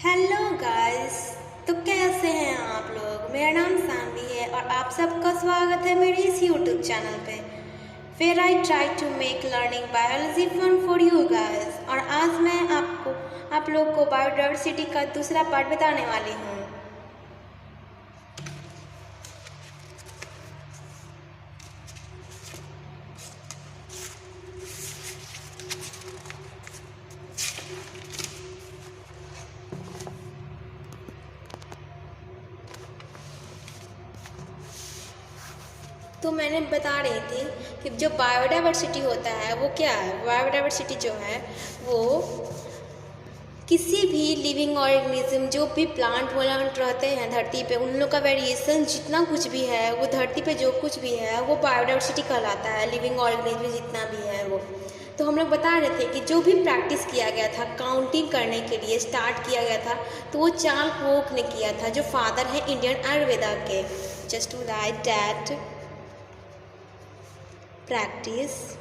Hello guys. तो कैसे हैं आप लोग। मेरा नाम सानवी है और आप सबका स्वागत है मेरे इस यूट्यूब चैनल पे फिर I try to make learning biology fun for you guys. और आज मैं आप लोग को बायोडाइवर्सिटी का दूसरा पार्ट बताने वाली हूँ। तो मैंने बता रही थी कि जो बायोडाइवर्सिटी होता है वो क्या है। बायोडाइवर्सिटी जो है वो किसी भी लिविंग ऑर्गेनिज्म जो भी प्लांट वालांट रहते हैं धरती पे, उन लोग का वेरिएशन जितना कुछ भी है वो धरती पे जो कुछ भी है वो बायोडाइवर्सिटी कहलाता है। लिविंग ऑर्गेनिज्म जितना भी है वो। तो हम लोग बता रहे थे कि जो भी प्रैक्टिस किया गया था काउंटिंग करने के लिए स्टार्ट किया गया था तो वो चार्ल्स वोक ने किया था, जो फादर है इंडियन आयुर्वेदा के। Just to write that practice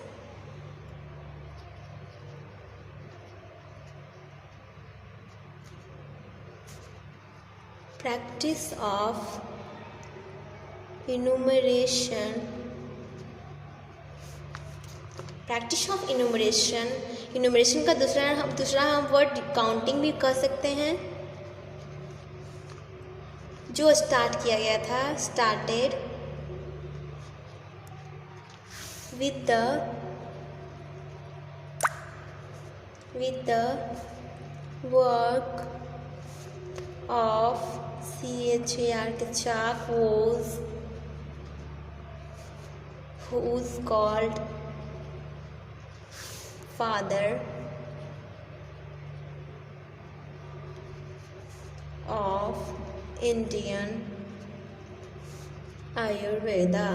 of enumeration का दूसरा हम वर्ड काउंटिंग भी कर सकते हैं। जो स्टार्ट किया गया था started with the work of Chak who's called father of Indian Ayurveda।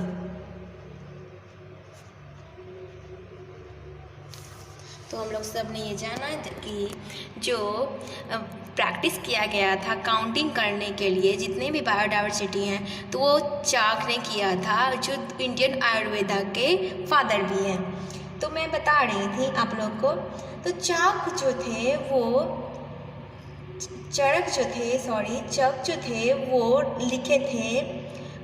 तो हम लोग सब ने ये जाना कि जो प्रैक्टिस किया गया था काउंटिंग करने के लिए जितने भी बायोडाइवर्सिटी हैं तो वो चाक ने किया था, जो इंडियन आयुर्वेदा के फादर भी हैं। तो मैं बता रही थी आप लोग को, तो चाक जो थे वो चक जो थे वो लिखे थे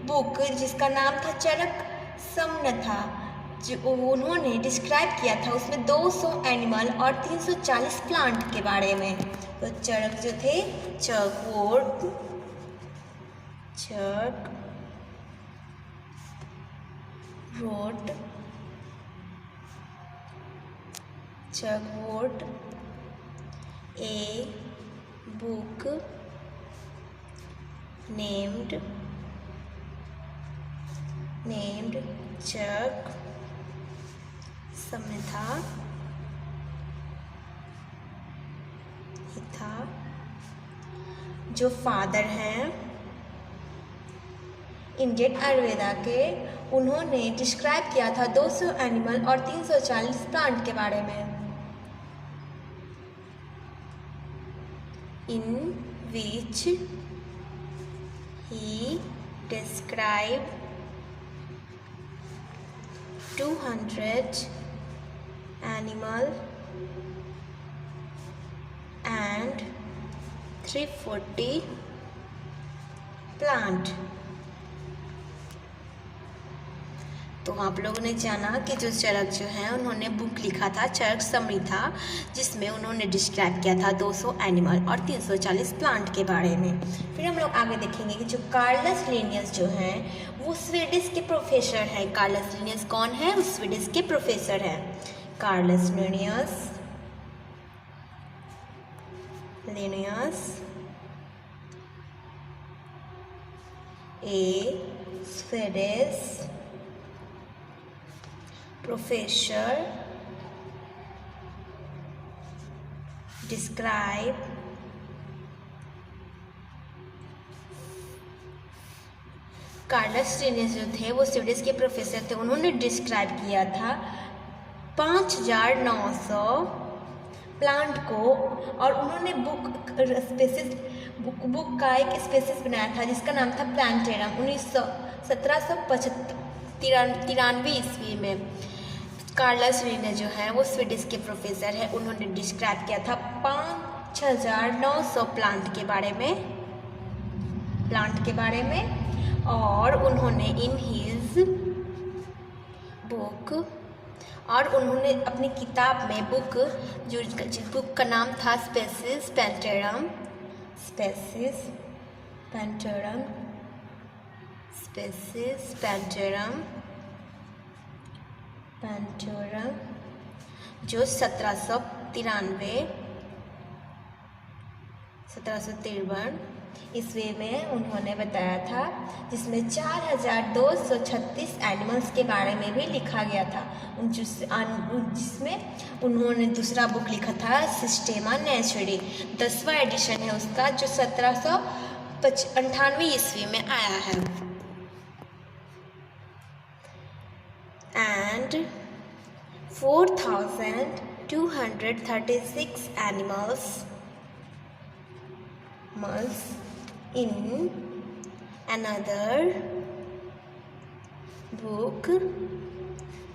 बुक जिसका नाम था चरक समनथा, जो उन्होंने डिस्क्राइब किया था उसमें 200 एनिमल और 340 प्लांट के बारे में। तो चरक जो थे चक wrote a book named Chak समृद्धा था, जो फादर हैं इंडियन आयुर्वेदा के। उन्होंने डिस्क्राइब किया था 200 एनिमल और 340 प्लांट के बारे में। इन विच ही डिस्क्राइब 200 animal and 340 plant। तो आप लोगों ने जाना कि जो चरक जो है उन्होंने बुक लिखा था चरक समृद्धा, जिसमें उन्होंने डिस्क्राइब किया था 200 एनिमल और 340 प्लांट के बारे में। फिर हम लोग आगे देखेंगे कि जो कार्लस लिनियस जो हैं वो स्वीडिश के प्रोफेसर हैं। कार्लस लिनियस कौन है? वो स्वीडिश के प्रोफेसर हैं। Carolus Linnaeus a Swedish professor describe Carolus Linnaeus जो थे वो स्वीडिश के प्रोफेसर थे। उन्होंने डिस्क्राइब किया था 5900 प्लांट को, और उन्होंने बुक का एक स्पेसिस बनाया था जिसका नाम था प्लांटेरम 1793 ईस्वी में। कार्लस लिनियस जो है वो स्वीडिश के प्रोफेसर है। उन्होंने डिस्क्राइब किया था 6,900 प्लांट के बारे में और उन्होंने इन हिज बुक और उन्होंने अपनी किताब में बुक का नाम था स्पेसिस पेंटोरम जो 1753 ईस्वी में उन्होंने बताया था, जिसमें 4,236 एनिमल्स के बारे में भी लिखा गया था। जिसमें उन्होंने दूसरा बुक लिखा था सिस्टेमा नेचुरी, 10वां एडिशन है उसका, जो 1798 ईस्वी में आया है। And 4,236 animals in another book,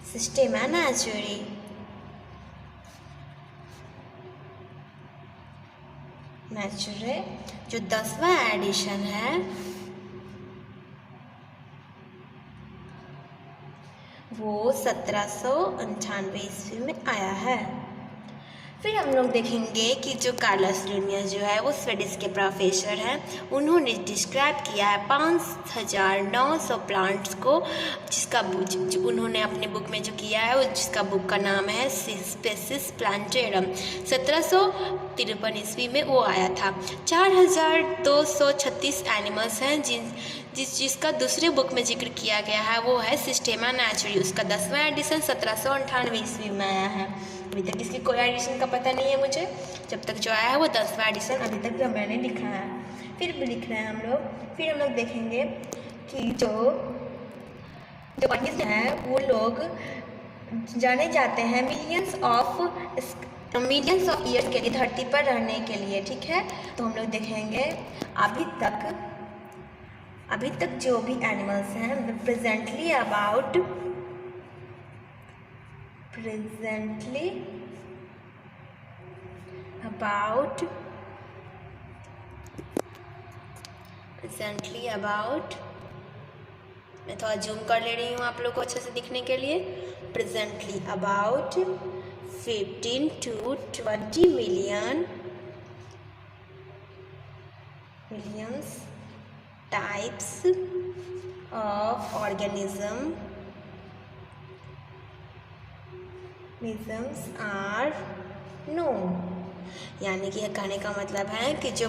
Systema Naturae, जो 10वां एडिशन है, वो 1798 ईस्वी में आया है। फिर हम लोग देखेंगे कि जो कार्लस लिनियस जो है वो स्वीडिश के प्रोफेसर हैं। उन्होंने डिस्क्राइब किया है 5,900 प्लांट्स को, जिसका उन्होंने अपने बुक में जो किया है, जिसका बुक का नाम है स्पेसिस प्लांटेरम। 1753 ईस्वी में वो आया था। 4,236 एनिमल्स हैं जिसका दूसरे बुक में जिक्र किया गया है, वो है सिस्टेमा नेचुरी। उसका 10वां एडिशन 1798 ईस्वी में आया है। अभी तक इसकी कोई एडिशन का पता नहीं है मुझे, जब तक जो आया है वो 10वां एडिशन अभी तक जो मैंने लिखा है। फिर भी लिख रहे हैं हम लोग। फिर हम लोग देखेंगे कि जो ऑर्गेनिज्म है वो लोग जाने जाते हैं मिलियंस ऑफ ईयर के लिए धरती पर रहने के लिए, ठीक है। तो हम लोग देखेंगे अभी तक जो भी एनिमल्स हैं, प्रेजेंटली अबाउट मैं थोड़ा जूम कर ले रही हूँ आप लोग को अच्छे से दिखने के लिए। Presently about 15 to 20 millions types of organisms are known। यानी कि यह कहने का मतलब है कि जो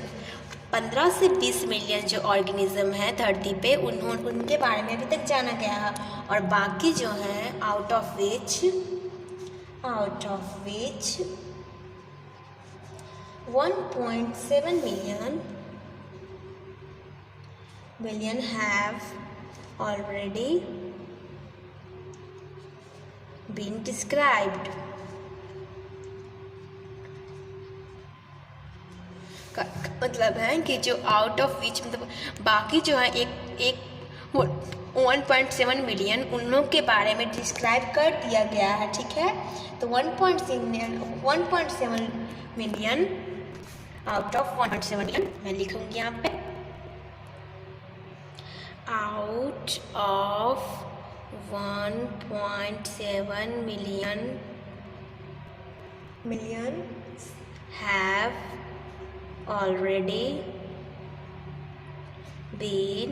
15 से 20 मिलियन जो ऑर्गेनिज्म है धरती पे, उनके बारे में अभी तक जाना गया है। और बाकी जो हैं out of which 1.7 million have already been described। मतलब है कि जो आउट ऑफ विच मतलब बाकी जो है एक 1.7 मिलियन उन लोग के बारे में डिस्क्राइब कर दिया गया है, ठीक है। तो 1.7 मिलियन आउट ऑफ 1.7 मिलियन मैं लिखूंगी यहाँ पे, out of 1.7 million have already been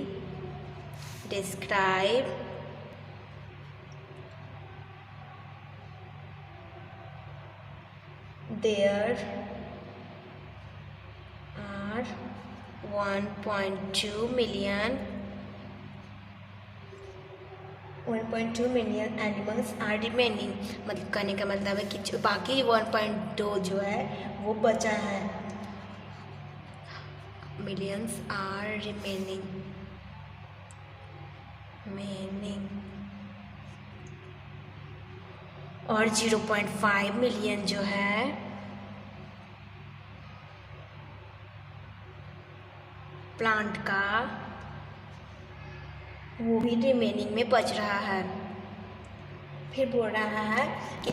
described there are 1.2 million animals are remaining। मतलब कहने का मतलब है कि जो बाकी 1.2 जो है वो बचा है। millions are remaining और 0.5 मिलियन जो है प्लांट का वो भी रिमेनिंग में बच रहा है। फिर बोल रहा है कि